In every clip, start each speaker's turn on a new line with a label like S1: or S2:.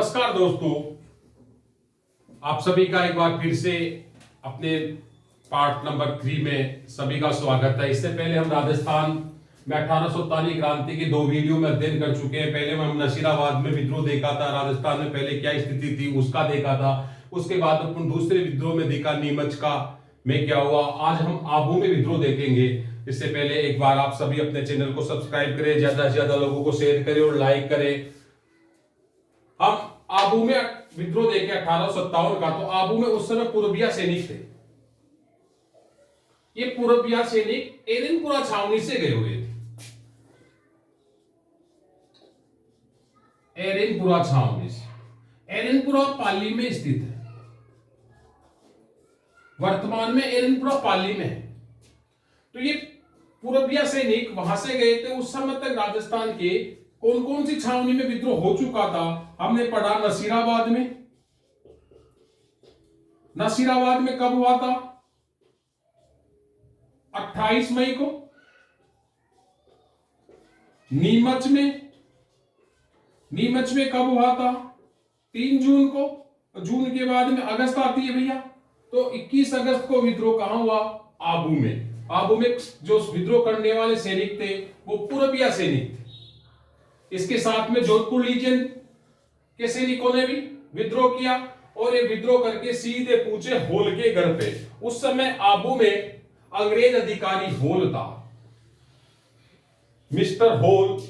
S1: नमस्कार दोस्तों, आप सभी का एक बार फिर से अपने पार्ट नंबर 3 में सभी का स्वागत है। इससे पहले हम राजस्थान में 1847 क्रांति की 2 वीडियो में अध्ययन कर चुके हैं। पहले हम नसीराबाद में विद्रोह देखा था, राजस्थान में पहले क्या स्थिति थी उसका देखा था। उसके बाद अपन दूसरे विद्रोह में देखा नीमच का में क्या हुआ। आज हम आबू में विद्रोह देखेंगे। इससे पहले एक बार आप सभी अपने चैनल को सब्सक्राइब करें, ज्यादा से ज्यादा लोगों को शेयर करें और लाइक करें। हम आबू में विद्रोह देखे 1857 का। तो आबू में उस समय पूर्विया सैनिक थे। ये पूर्विया सैनिक एरनपुरा छावनी से गए हुए थे। एरनपुरा छावनी से। एरनपुरा पाली में स्थित है। वर्तमान में एरनपुरा पाली में है। तो ये पूर्विया सैनिक वहां से गए थे। उस समय तक राजस्थान के कौन कौन सी छावनी में विद्रोह हो चुका था हमने पढ़ा। नसीराबाद में। नसीराबाद में कब हुआ था? 28 मई को। नीमच में कब हुआ था? 3 जून को। जून के बाद में अगस्त आती है भैया। तो 21 अगस्त को विद्रोह कहां हुआ? आबू में। आबू में जो विद्रोह करने वाले सैनिक थे वो पूर्विया सैनिक थे। इसके साथ में जोधपुर लीजन के सैनिकों ने भी विद्रोह किया और ये विद्रोह करके सीधे पूछे होल के घर पे। उस समय आबू में अंग्रेज अधिकारी होल था। मिस्टर होल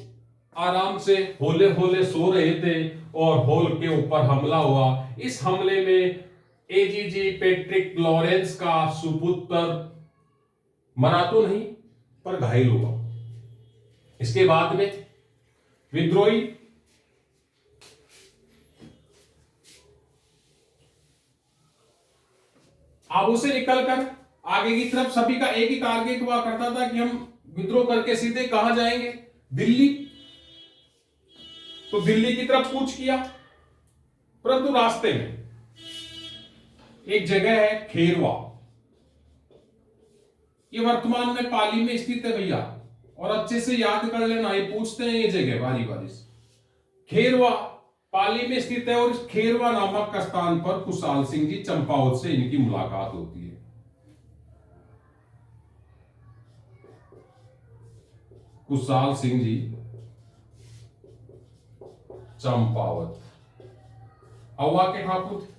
S1: आराम से होले होले सो रहे थे और होल के ऊपर हमला हुआ। इस हमले में एजीजी पैट्रिक लॉरेंस का सुपुत्र मरा तो नहीं पर घायल हुआ। इसके बाद में विद्रोही आबू से निकलकर आगे की तरफ सभी का एक ही टारगेट हुआ करता था कि हम विद्रोह करके सीधे कहां जाएंगे? दिल्ली। तो दिल्ली की तरफ कूच किया। परंतु रास्ते में एक जगह है खेरवा। ये वर्तमान में पाली में स्थित है भैया, और अच्छे से याद कर लेना। ये पूछते हैं ये जगह बारी बारी से। खेरवा पाली में स्थित है और इस खेरवा नामक स्थान पर कुशाल सिंह जी चंपावत से इनकी मुलाकात होती है। कुशाल सिंह जी चंपावत अवा के ठाकुर थे।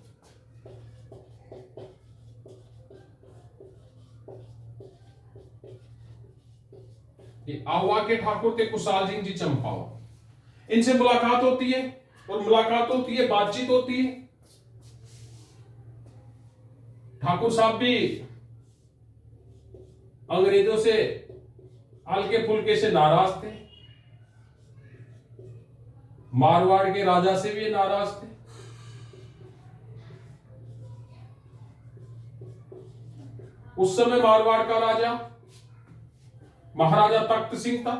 S1: आवा के ठाकुर थे कुशाल सिंह जी चंपावत। इनसे मुलाकात होती है और मुलाकात होती है, बातचीत होती है। ठाकुर साहब भी अंग्रेजों से हल्के फुल्के से नाराज थे। मारवाड़ के राजा से भी नाराज थे। उस समय मारवाड़ का राजा महाराजा तख्त सिंह था।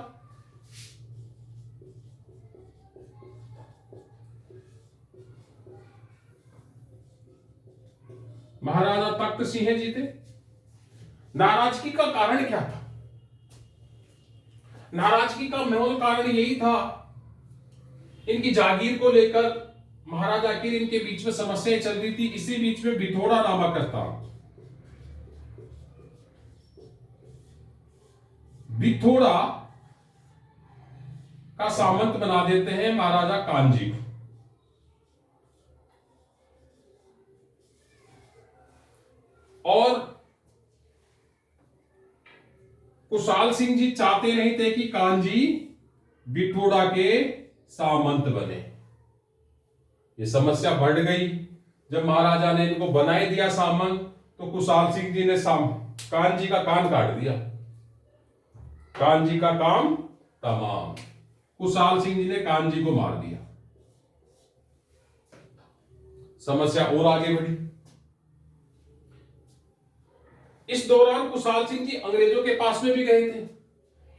S1: महाराजा तख्त सिंह जी थे। नाराजगी का कारण क्या था? नाराजगी का मूल कारण यही था, इनकी जागीर को लेकर महाराजा की इनके बीच में समस्याएं चल रही थी। इसी बीच में बिथोड़ा नामक स्थान, बिथोड़ा का सामंत बना देते हैं महाराजा कांजी को। और कुशाल सिंह जी चाहते नहीं थे कि कांजी बिथोड़ा के सामंत बने। ये समस्या बढ़ गई। जब महाराजा ने इनको बनाई दिया सामंत, तो कुशाल सिंह जी ने कांजी का कान काट दिया। कांजी का काम तमाम। कुशाल सिंह जी ने कांजी को मार दिया। समस्या और आगे बढ़ी। इस दौरान कुशाल सिंह जी अंग्रेजों के पास में भी गए थे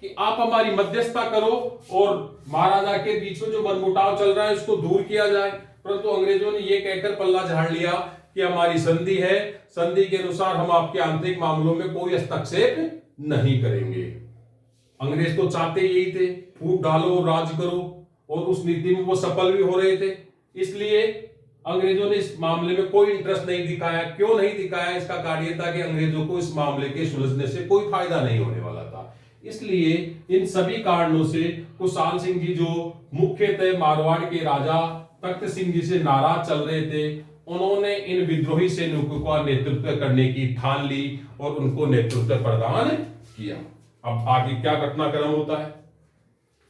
S1: कि आप हमारी मध्यस्थता करो और महाराजा के बीच में जो मनमुटाव चल रहा है उसको दूर किया जाए। परंतु अंग्रेजों ने यह कहकर पल्ला झाड़ लिया कि हमारी संधि है, संधि के अनुसार हम आपके आंतरिक मामलों में कोई हस्तक्षेप नहीं करेंगे। अंग्रेज तो चाहते यही थे, फूट डालो और राज करो, और उस नीति में वो सफल भी हो रहे थे। इसलिए अंग्रेजों ने इस मामले में कोई इंटरेस्ट नहीं दिखाया। क्यों नहीं दिखाया? इसका कारण यह था कि अंग्रेजों को इस मामले के सुलझने से कोई फायदा नहीं होने वाला था। इसलिए इन सभी कारणों से कुशाल सिंह जी, जो मुख्यतः मारवाड़ के राजा तख्त सिंह जी से नाराज चल रहे थे, उन्होंने इन विद्रोही सैनिकों का नेतृत्व करने की ठान ली और उनको नेतृत्व प्रदान किया। अब आगे क्या घटनाक्रम होता है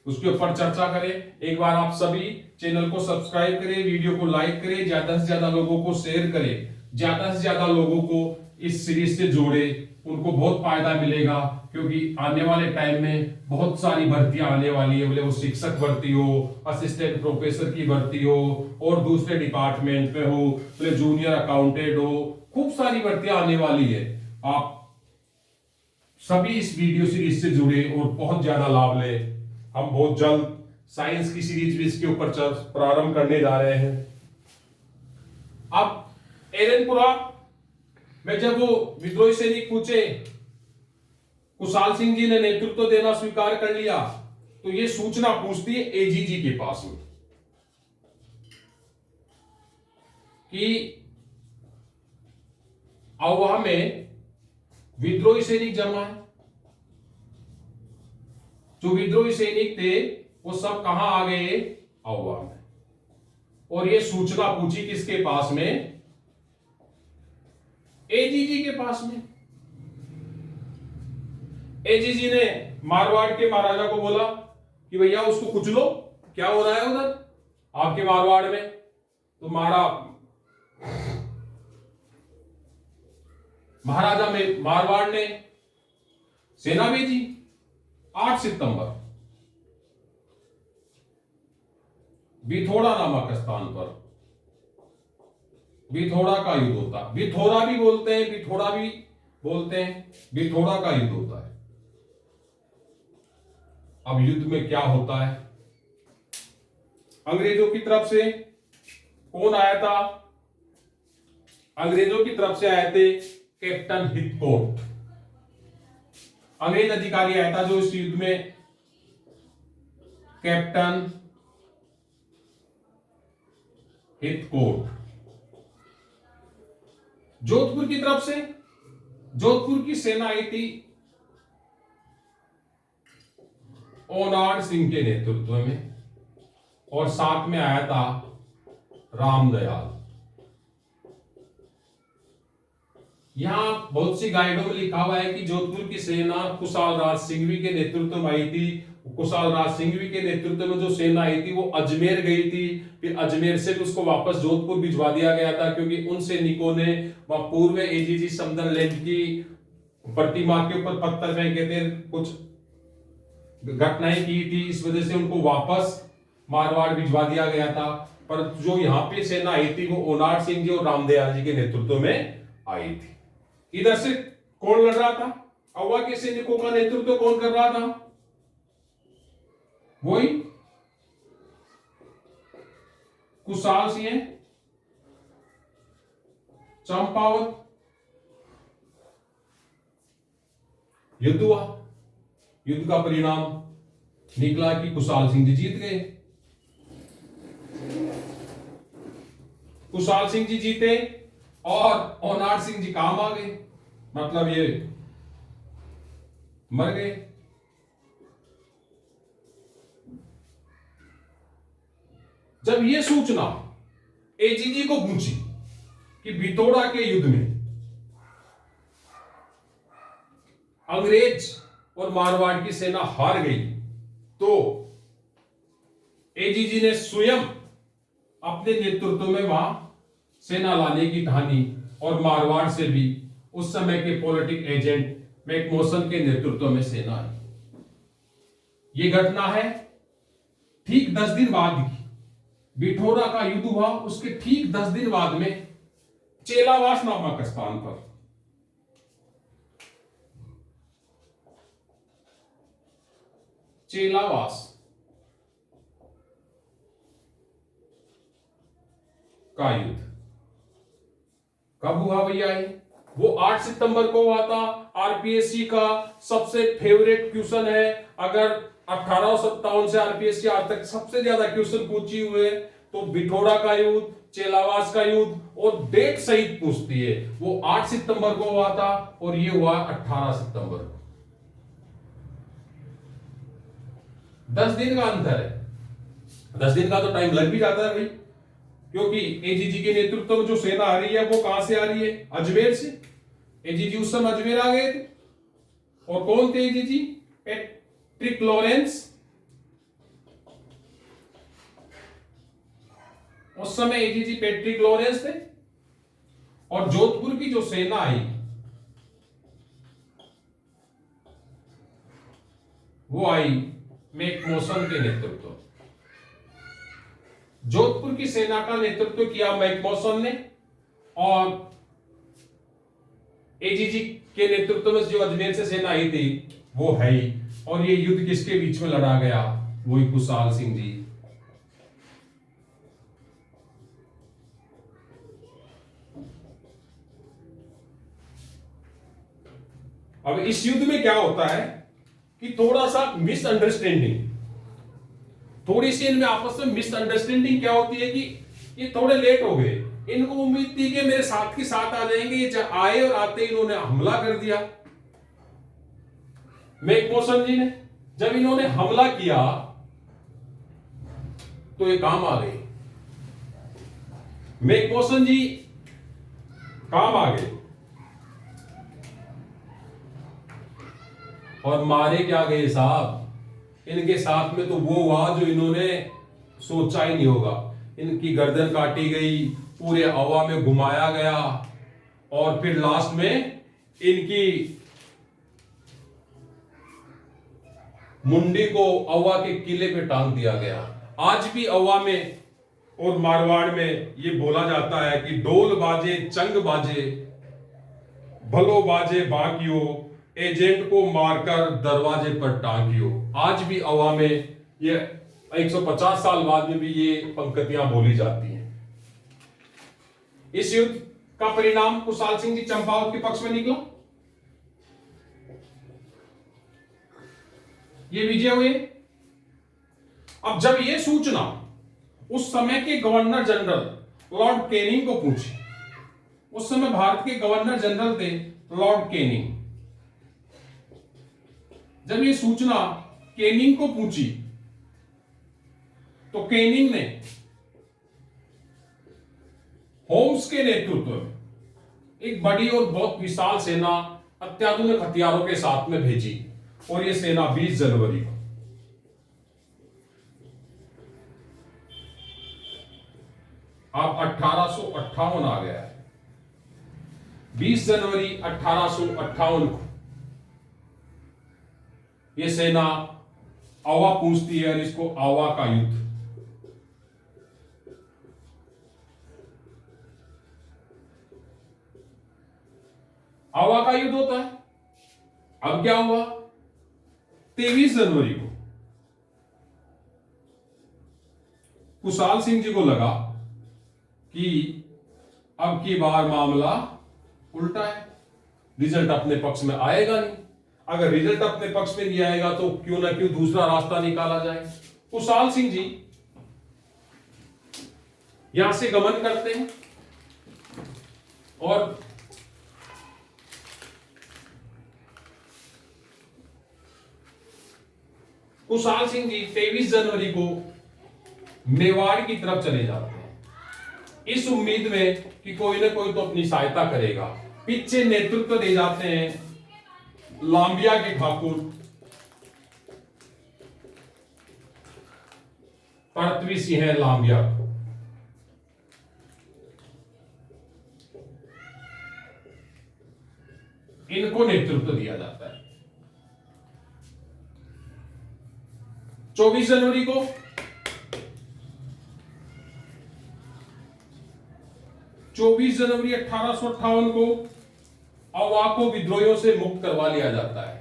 S1: उसके ऊपर चर्चा करें। एक बार आप सभी चैनल को सब्सक्राइब करें, वीडियो को लाइक करें, ज्यादा से ज्यादा लोगों को शेयर करें, ज्यादा से ज्यादा लोगों को इस सीरीज से जोड़े, उनको बहुत फायदा मिलेगा। क्योंकि आने वाले टाइम में बहुत सारी भर्तियां आने वाली है, बोले वो शिक्षक भर्ती हो, असिस्टेंट प्रोफेसर की भर्ती हो, और दूसरे डिपार्टमेंट में हो, बोले जूनियर अकाउंटेंट हो, खूब सारी भर्तियां आने वाली है। आप सभी इस वीडियो सीरीज से जुड़े और बहुत ज्यादा लाभ ले। हम बहुत जल्द साइंस की सीरीज भी इसके ऊपर प्रारंभ करने जा रहे हैं। अब एरनपुरा में जब वो विद्रोही सैनिक पूछे, कुशाल सिंह जी ने नेतृत्व देना स्वीकार कर लिया, तो ये सूचना पूछती है एजीजी के पास में कि अववाह में विद्रोही सैनिक जमा है। जो विद्रोही सैनिक थे वो सब कहां आ गए? अववाह में। और ये सूचना पूछी किसके पास में? एजीजी के पास में। एजीजी ने मारवाड़ के महाराजा को बोला कि भैया उसको कुचलो, क्या हो रहा है उधर आपके मारवाड़ में। तो महाराजा में मारवाड़ ने सेना भेजी 8 सितंबर बिथोड़ा नामक स्थान पर। बिथोड़ा का युद्ध होता है। बिथोरा भी बोलते हैं, बिथोड़ा भी बोलते हैं। बिथोड़ा का युद्ध होता है। अब युद्ध में क्या होता है? अंग्रेजों की तरफ से कौन आया था? अंग्रेजों की तरफ से आए थे कैप्टन हिथकोर्ट। अंग्रेज अधिकारी आया था जो इस युद्ध में कैप्टन हिथकोर्ट। जोधपुर की तरफ से जोधपुर की सेना आई थी ओनाड सिंह के नेतृत्व में, और साथ में आया था रामदयाल। यहां बहुत सी गाइडों में लिखा हुआ है कि जोधपुर की सेना कुशाल राज सिंघवी के नेतृत्व में आई थी। कुशाल राज सिंघवी के नेतृत्व में जो सेना आई थी वो अजमेर गई थी, फिर अजमेर से भी उसको वापस जोधपुर भिजवा दिया गया था, क्योंकि उन सैनिकों ने वहां पूर्व में एजीजी समदरलैंड की प्रतिमा के ऊपर पत्थर फेंके थे, कुछ घटनाएं की थी। इस वजह से उनको वापस मारवाड़ भिजवा दिया गया था। पर जो यहाँ पे सेना आई थी वो ओनाड सिंह जी और रामदयाल जी के नेतृत्व में आई थी। इधर से कौन लड़ रहा था? अववा के सैनिकों का नेतृत्व कौन कर रहा था? वही कुशाल सिंह चंपावत। युद्ध हुआ। युद्ध का परिणाम निकला कि कुशाल सिंह जी जीत गए। कुशाल सिंह जी जीते और ओनाड सिंह जी काम आ गए, मतलब ये मर गए। जब ये सूचना एजीजी को पहुंची कि बिथोड़ा के युद्ध में अंग्रेज और मारवाड़ की सेना हार गई, तो एजीजी ने स्वयं अपने नेतृत्व में वहां सेना लाने की ठानी, और मारवाड़ से भी उस समय के पॉलिटिक एजेंट मैकमोसन के नेतृत्व में सेना आई। यह घटना है ठीक 10 दिन बाद की। बिठोरा का युद्ध हुआ, उसके ठीक 10 दिन बाद में चेलावास नामक स्थान पर चेलावास का युद्ध कब हुआ भैया? वो 8 सितंबर को हुआ था। आरपीएससी का सबसे फेवरेट क्वेश्चन है। अगर 1857 से आरपीएससी आज तक सबसे ज्यादा क्वेश्चन पूछे हुए तो बिठोड़ा का युद्ध, चेलावास का युद्ध और डेट सहित पूछती है। वो 8 सितंबर को हुआ था और ये हुआ 18 सितंबर को। 10 दिन का अंतर है। 10 दिन का तो टाइम लग भी जाता है भाई, क्योंकि एजीजी के नेतृत्व में जो सेना आ रही है वो कहां से आ रही है? अजमेर से। एजीजी उस समय अजमेर आ गए थे। और कौन थे एजीजी? Patrick Lawrence. उस समय एजीजी पैट्रिक लॉरेंस थे। और जोधपुर की जो सेना आई वो आई मैकमोसन के नेतृत्व। जोधपुर की सेना का नेतृत्व किया मैकमोसन ने, और एजीजी के नेतृत्व में जो अजमेर से सेना आई थी वो है ही। और ये युद्ध किसके बीच में लड़ा गया? वही कुशाल सिंह जी। अब इस युद्ध में क्या होता है कि थोड़ा सा मिसअंडरस्टैंडिंग, थोड़ी सी इनमें आपस में मिसअंडरस्टैंडिंग क्या होती है कि ये थोड़े लेट हो गए। इनको उम्मीद थी कि मेरे साथ के साथ आ जाएंगे, ये जब आए और आते ही इन्होंने हमला कर दिया। मैकमोसन जी ने जब इन्होंने हमला किया तो ये काम आ गए। मैकमोसन जी काम आ गए और मारे क्या गए साहब? इनके साथ में तो वो हुआ जो इन्होंने सोचा ही नहीं होगा। इनकी गर्दन काटी गई, पूरे हवा में घुमाया गया और फिर लास्ट में इनकी मुंडी को अवा के किले पे टांग दिया गया। आज भी अवा में और मारवाड़ में ये बोला जाता है कि ढोल बाजे चंग बाजे, भलो बाजे बाकियो, एजेंट को मारकर दरवाजे पर टांगियो। आज भी अवा में ये 150 साल बाद में भी ये पंक्तियां बोली जाती हैं। इस युद्ध का परिणाम कुशाल सिंह जी चंपावत के पक्ष में निकला। ये विजय हुए। अब जब ये सूचना उस समय के गवर्नर जनरल लॉर्ड कैनिंग को पूछी, उस समय भारत के गवर्नर जनरल थे लॉर्ड कैनिंग। जब ये सूचना कैनिंग को पूछी तो कैनिंग ने होम्स के नेतृत्व में एक बड़ी और बहुत विशाल सेना अत्याधुनिक हथियारों के साथ में भेजी। और यह सेना 20 जनवरी को अब 1858 आ गया है। 20 जनवरी 1858 को यह सेना आवा पूछती है और इसको आवा का युद्ध। आवा का युद्ध होता है। अब क्या हुआ? 23 जनवरी को कुशाल सिंह जी को लगा कि अब की बार मामला उल्टा है, रिजल्ट अपने पक्ष में आएगा नहीं। अगर रिजल्ट अपने पक्ष में नहीं आएगा तो क्यों ना क्यों दूसरा रास्ता निकाला जाए। कुशाल सिंह जी यहां से गमन करते हैं और कुशाल सिंह जी 23 जनवरी को मेवाड़ की तरफ चले जाते हैं, इस उम्मीद में कि कोई ना कोई तो अपनी सहायता करेगा। पीछे नेतृत्व दे जाते हैं लांबिया के ठाकुर पृथ्वी सिंह लांबिया को। इनको नेतृत्व दिया जाता है। 24 जनवरी को जनवरी 1858 को अवा को विद्रोहियों से मुक्त करवा लिया जाता है।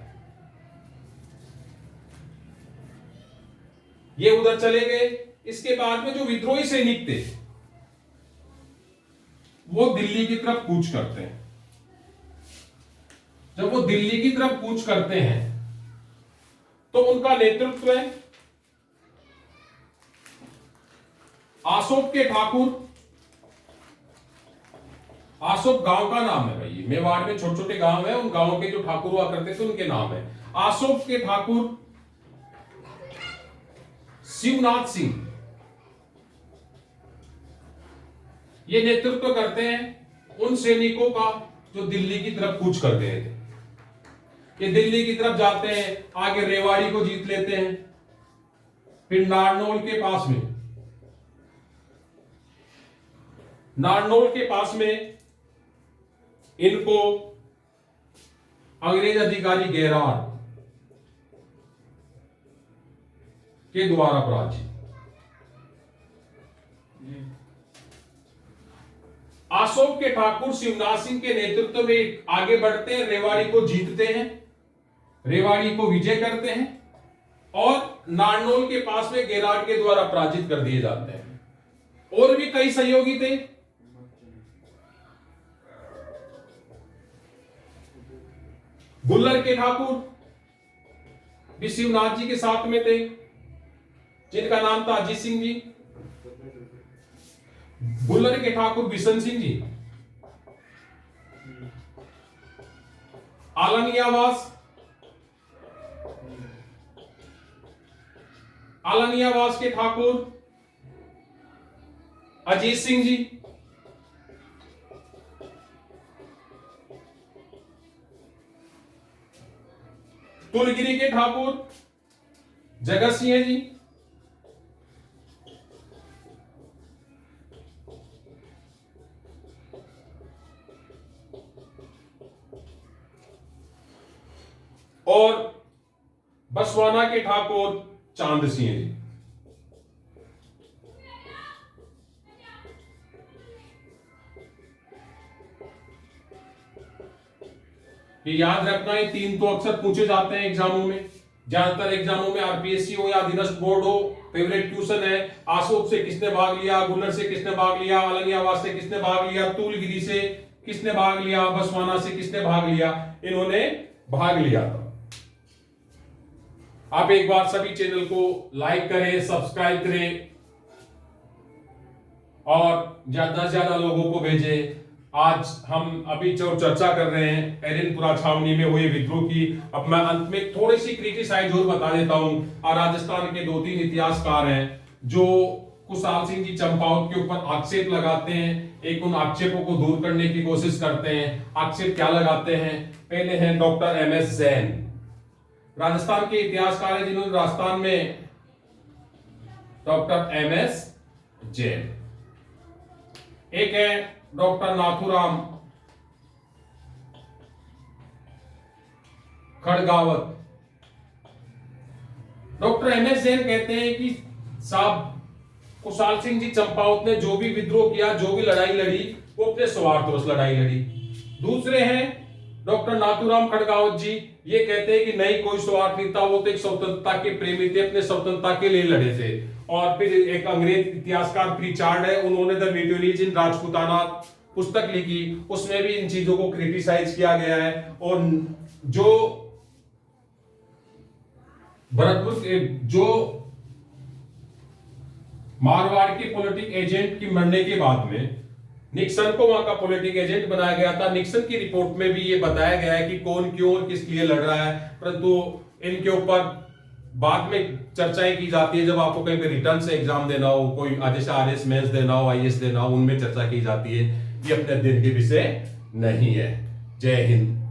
S1: ये उधर चले गए। इसके बाद में जो विद्रोही सैनिक थे वो दिल्ली की तरफ कूच करते हैं। जब वो दिल्ली की तरफ कूच करते हैं तो उनका नेतृत्व है आसोप के ठाकुर, आसोप गांव का नाम है भाई, मेवाड़ में छोटे छोटे गांव है, उन गांवों के जो ठाकुर हुआ करते थे उनके नाम है। आसोप के ठाकुर शिवनाथ सिंह, ये नेतृत्व करते हैं उन सैनिकों का जो दिल्ली की तरफ कूच कर गए थे। ये दिल्ली की तरफ जाते हैं, आगे रेवाड़ी को जीत लेते हैं, फिर नारनौल के पास में, नारनौल के पास में इनको अंग्रेज अधिकारी गेरार के द्वारा पराजित। आसोप के ठाकुर शिवनाथ सिंह के नेतृत्व में आगे बढ़ते हैं, रेवाड़ी को जीतते हैं, रेवाड़ी को विजय करते हैं और नारनौल के पास में गेरार के द्वारा पराजित कर दिए जाते हैं। और भी कई सहयोगी थे, बुल्लर के ठाकुर भी शिवनाथ जी के साथ में थे, जिनका नाम था अजीत सिंह जी। बुल्लर के ठाकुर बिशन सिंह जी, आलनियावास, आलनियावास के ठाकुर अजीत सिंह जी, तुलगिरी के ठाकुर जगत सिंह जी, और बसवाना के ठाकुर चांद सिंह जी। ये याद रखना, ये तीन तो अक्सर पूछे जाते हैं एग्जामों में, ज्यादातर एग्जामों में, आरपीएससी हो या अधीनस्थ बोर्ड हो, फेवरेट क्वेश्चन है। आसोप से किसने भाग लिया, गुलर से किसने भाग लिया, आलनियावास से किसने भाग लिया, तुलगिरी से किसने भाग लिया, बसवाना से किसने भाग लिया, इन्होंने भाग लिया था। आप एक बार सभी चैनल को लाइक करें, सब्सक्राइब करें और ज्यादा से ज्यादा लोगों को भेजें। आज हम अभी जो चर्चा कर रहे हैं एरिनपुरा छावनी में हुए विद्रोह की, अब मैं अंत में थोड़ी सी क्रिटिसाइज और बता देता हूं। और राजस्थान के 2-3 इतिहासकार हैं जो कुशाल सिंह जी चंपावत के ऊपर आक्षेप लगाते हैं, एक उन आक्षेपों को दूर करने की कोशिश करते हैं। आक्षेप क्या लगाते हैं? पहले हैं डॉक्टर एमएस जैन, राजस्थान के इतिहासकार हैं जिन्होंने राजस्थान में, डॉक्टर एमएस जैन। एक है doctor Nathuram Khadgawat. Doctor MS Jain कहते हैं कि साहब कुशाल सिंह जी चंपावत ने जो भी विद्रोह किया, जो भी लड़ाई लड़ी, वो अपने स्वार्थवश लड़ाई लड़ी। दूसरे हैं डॉक्टर नाथूराम खड़गावत जी, ये कहते हैं कि नहीं, कोई स्वार्थ नहीं था, वो तो एक स्वतंत्रता के प्रेमी थे, अपने स्वतंत्रता के लिए लड़े थे। और फिर एक अंग्रेज इतिहासकार प्रीचार्ड है, उन्होंने द म्यूटिनीज इन राजपूताना पुस्तक लिखी, उसमें भी इन चीजों को क्रिटिसाइज किया गया है। और जो भरतपुर, जो मारवाड़ के पॉलिटिक एजेंट की मरने के बाद में निक्सन को वहां का पॉलिटिक एजेंट बनाया गया था। निक्सन की रिपोर्ट में भी ये बताया गया है कि कौन क्यों और किस लिए लड़ रहा है, परंतु इनके ऊपर बाद में चर्चाएं की जाती है। जब आपको कहीं पे रिटर्न से एग्जाम देना हो, कोई जैसे आरएस मेंस देना हो, आईएएस देना हो, उनमें चर्चा की जाती है। ये अपने दिन के विषय नहीं है। जय हिंद।